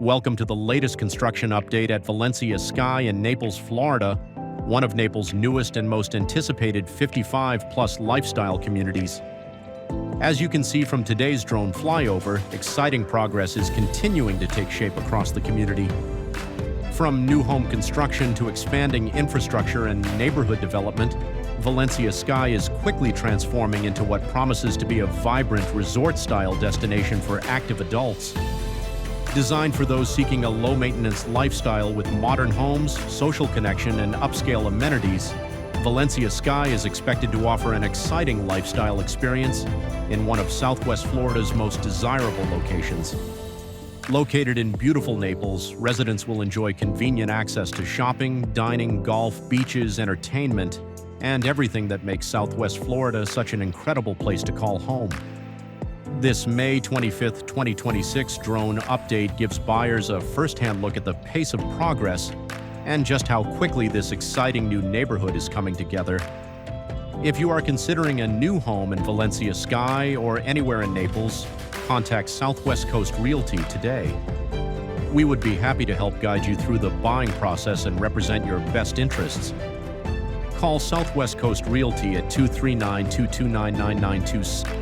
Welcome to the latest construction update at Valencia Sky in Naples, Florida, one of Naples' newest and most anticipated 55-plus lifestyle communities. As you can see from today's drone flyover, exciting progress is continuing to take shape across the community. From new home construction to expanding infrastructure and neighborhood development, Valencia Sky is quickly transforming into what promises to be a vibrant resort-style destination for active adults. Designed for those seeking a low-maintenance lifestyle with modern homes, social connection, and upscale amenities, Valencia Sky is expected to offer an exciting lifestyle experience in one of Southwest Florida's most desirable locations. Located in beautiful Naples, residents will enjoy convenient access to shopping, dining, golf, beaches, entertainment, and everything that makes Southwest Florida such an incredible place to call home. This May 25, 2026 drone update gives buyers a first-hand look at the pace of progress and just how quickly this exciting new neighborhood is coming together. If you are considering a new home in Valencia Sky or anywhere in Naples, contact Southwest Coast Realty today. We would be happy to help guide you through the buying process and represent your best interests. Call Southwest Coast Realty at 239-229-9926.